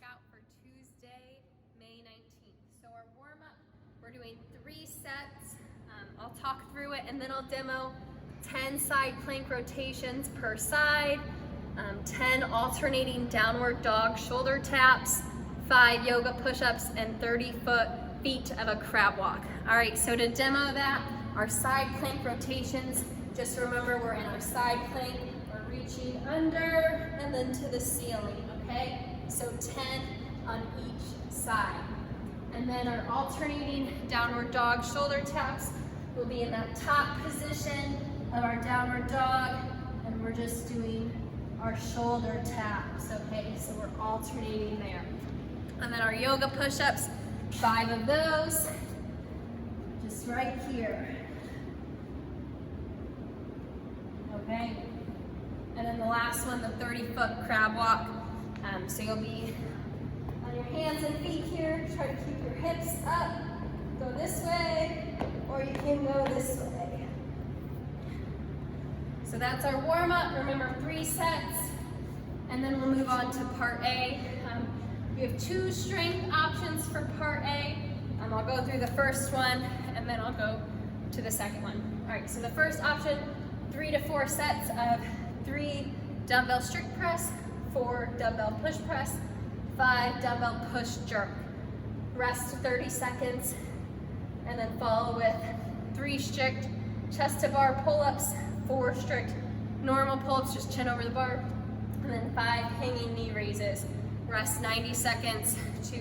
workout for Tuesday, May 19th. So our warm-up, we're doing 3 sets. I'll talk through it and then I'll demo 10 side plank rotations per side, 10 alternating downward dog shoulder taps, 5 yoga push-ups, and 30 feet of a crab walk. All right, so to demo that, our side plank rotations, just remember we're in our side plank, we're reaching under and then to the ceiling, okay? So 10 on each side. And then our alternating downward dog shoulder taps will be in that top position of our downward dog, and we're just doing our shoulder taps, okay? So we're alternating there. And then our yoga push-ups, 5 of those, just right here. Okay? And then the last one, the 30-foot crab walk. So you'll be on your hands and feet here, try to keep your hips up, go this way, or you can go this way. So that's our warm-up. Remember, 3 sets, and then we'll move on to part A. We have 2 strength options for part A. I'll go through the first one, and then I'll go to the second one. All right, so the first option, 3 to 4 sets of 3 dumbbell strict press, 4 dumbbell push press, 5 dumbbell push jerk. Rest 30 seconds, and then follow with 3 strict chest to bar pull-ups, 4 strict normal pull-ups, just chin over the bar, and then 5 hanging knee raises. Rest 90 seconds to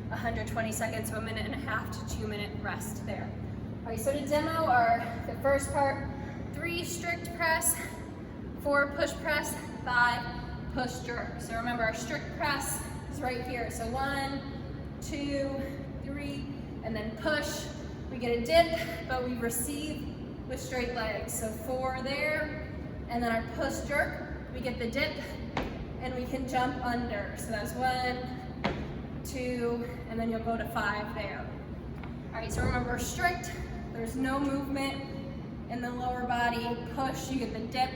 120 seconds, so 1.5 minutes to 2 minute rest there. All right, so to demo the first part, 3 strict press, 4 push press, 5 push jerk. So remember, our strict press is right here. So 1, 2, 3, and then push. We get a dip, but we receive with straight legs. So 4 there, and then our push jerk, we get the dip, and we can jump under. So that's 1, 2, and then you'll go to 5 there. All right, so remember, strict, there's no movement in the lower body. Push, you get the dip,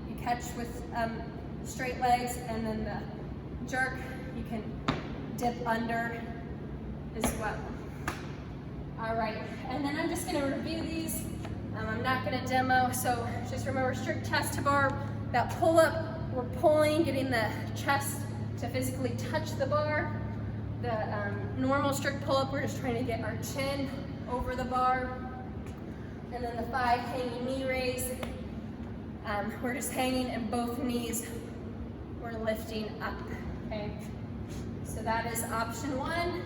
you catch with straight legs, and then the jerk, you can dip under as well. All right, and then I'm just gonna review these. I'm not gonna demo, so just remember, strict chest to bar, that pull up, we're pulling, getting the chest to physically touch the bar. The normal strict pull-up, we're just trying to get our chin over the bar. And then the 5 hanging knee raise, we're just hanging and both knees we're lifting up, okay? So that is option 1.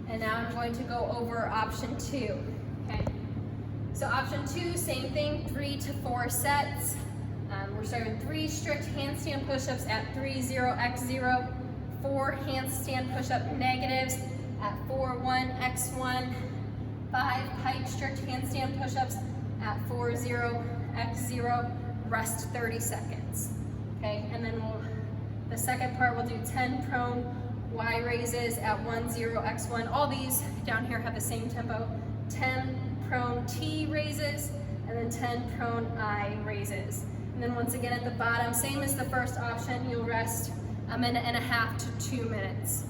And now I'm going to go over option 2, okay? So option 2, same thing, 3 to 4 sets. We're starting with 3 strict handstand push-ups at 30x0, 4 handstand push-up negatives at 41x1, 5 pike strict handstand push-ups at 40x0, rest 30 seconds. Okay, and then the second part, we'll do 10 prone Y raises at 10x1. All these down here have the same tempo. 10 prone T raises, and then 10 prone I raises. And then once again at the bottom, same as the first option, you'll rest 1.5 minutes to 2 minutes.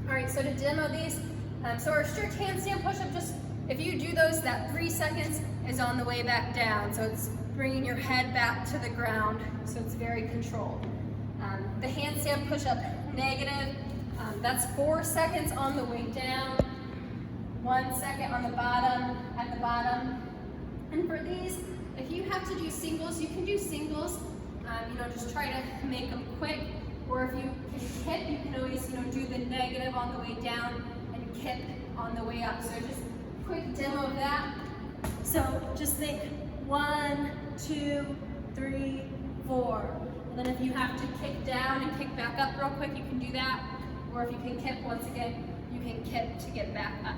All right, so to demo these, so our strict handstand push-up, just if you do those, that 3 seconds is on the way back down. So it's bringing your head back to the ground, so it's very controlled. The handstand push-up negative, that's 4 seconds on the way down, 1 second on the bottom, at the bottom. And for these, if you have to do singles, you can do singles. Just try to make them quick. Or if you can kip, you can always, do the negative on the way down and kip on the way up. So just quick demo of that. So just think 1, 2, 3, 4. And then if you have to kick down and kick back up real quick, you can do that. Or if you can kip once again, you can kip to get back up.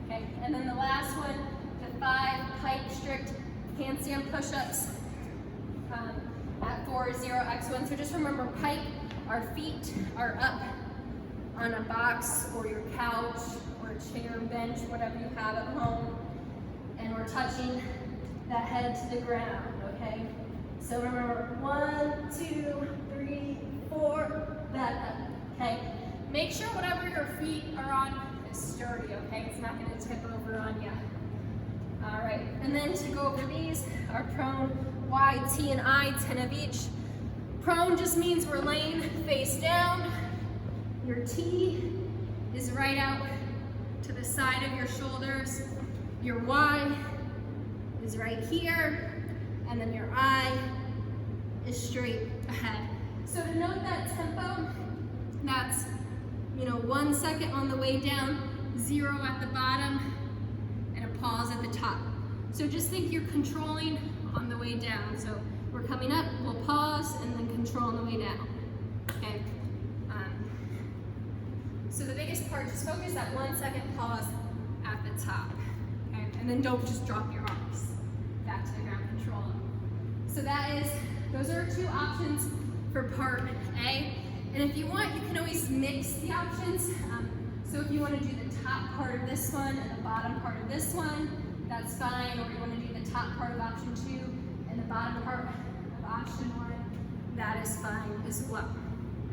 Okay. And then the last one, the 5 pike strict handstand push-ups at 40x1. So just remember, pike, our feet are up on a box or your couch or a chair, bench, whatever you have at home, and we're touching that head to the ground, okay? So remember, 1, 2, 3, 4, back up, okay? Make make sure whatever your feet are on is sturdy, okay? It's not gonna tip over on you. All right, and then to go over these, our prone, Y, T, and I, 10 of each. Prone just means we're laying face down. Your T is right out to the side of your shoulders. Your Y is right here, and then your I is straight ahead. So to note that tempo, that's 1 second on the way down, 0 at the bottom, and a pause at the top. So just think you're controlling on the way down. So we're coming up, we'll pause, and then control on the way down. Okay. So the biggest part, just focus that 1 second pause at the top. Okay, and then don't just drop your arms back to the ground. Control them. So those are 2 options for part A. And if you want, you can always mix the options. So if you want to do the top part of this one and the bottom part of this one, that's fine. Or you want to do the top part of option 2 and the bottom part of option 1, that is fine as well.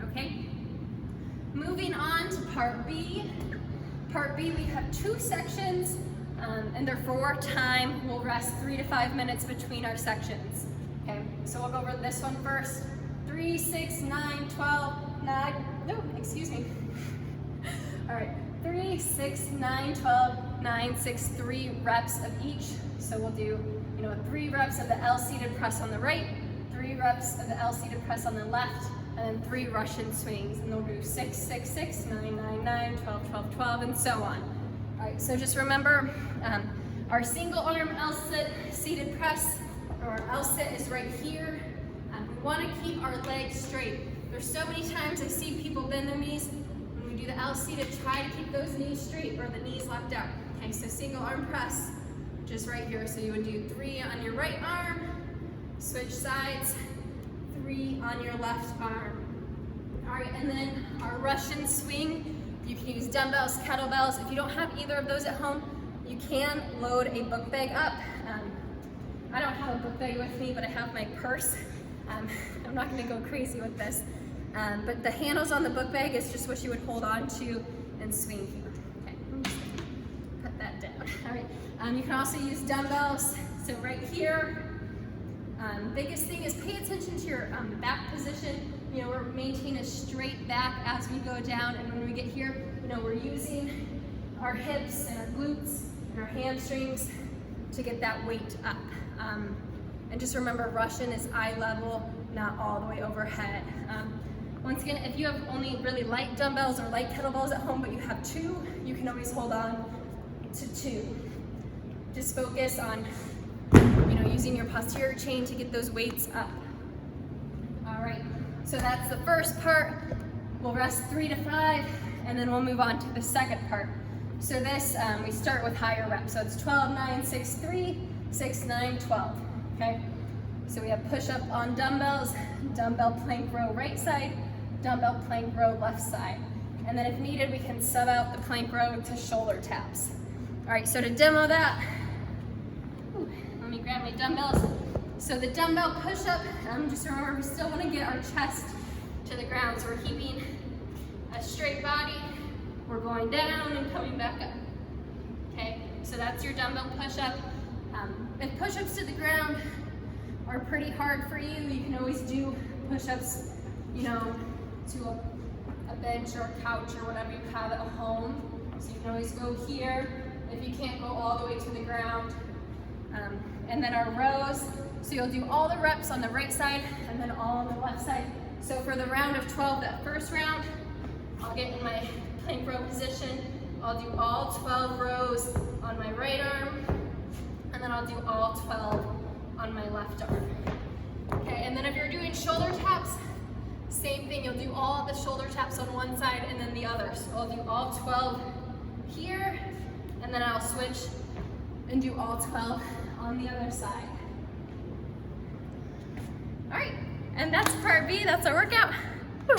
Okay? Moving on to part B. Part B, we have 2 sections, and they're for time. We'll rest 3 to 5 minutes between our sections. Okay, so we'll go over this one first. 3, 6, 9, 12, 9, no, excuse me. All right, 3, 6, 9, 12, 9, 6, 3 reps of each. So we'll do, 3 reps of the L-seated press on the right, 3 reps of the L-seated press on the left, and then 3 Russian swings. And they'll do 6, 6, 6, 9, 9, 9, 12, 12, 12, and so on. All right, so just remember, our single arm L-sit seated press, or L-sit is right here. We want to keep our legs straight. There's so many times I see people bend their knees. When we do the L-seated, try to keep those knees straight or the knees locked out. Okay, so single arm press, just right here. So you would do 3 on your right arm, switch sides, 3 on your left arm. All right, and then our Russian swing, you can use dumbbells, kettlebells. If you don't have either of those at home, you can load a book bag up. I don't have a book bag with me, but I have my purse. I'm not gonna go crazy with this. But the handles on the book bag is just what you would hold on to and swing here. Okay, I'm just gonna put that down. All right, you can also use dumbbells. So right here, biggest thing is pay attention to your back position. We're maintaining a straight back as we go down, and when we get here, we're using our hips and our glutes and our hamstrings to get that weight up. And just remember, Russian is eye level, not all the way overhead. Once again, if you have only really light dumbbells or light kettlebells at home, but you have 2, you can always hold on to 2. Just focus on, using your posterior chain to get those weights up. All right, so that's the first part. We'll rest 3 to 5, and then we'll move on to the second part. So this, we start with higher reps. So it's 12, 9, 6, 3, 6, 9, 12, okay? So we have push-up on dumbbells, dumbbell plank row right side, dumbbell plank row left side. And then if needed, we can sub out the plank row to shoulder taps. All right, so to demo that, let me grab my dumbbells. So the dumbbell push-up, just remember, we still wanna get our chest to the ground. So we're keeping a straight body. We're going down and coming back up, okay? So that's your dumbbell push-up. If push-ups to the ground are pretty hard for you, you can always do push-ups, to a bench or a couch or whatever you have at home. So you can always go here if you can't go all the way to the ground. And then our rows, so you'll do all the reps on the right side and then all on the left side. So for the round of 12, that first round, I'll get in my plank row position. I'll do all 12 rows on my right arm, and then I'll do all 12 on my left arm. Okay, and then if you're doing shoulder taps, same thing. You'll do all the shoulder taps on one side and then the other. So I'll do all 12 here, and then I'll switch and do all 12 on the other side. All right, and that's part B. That's our workout. Woo.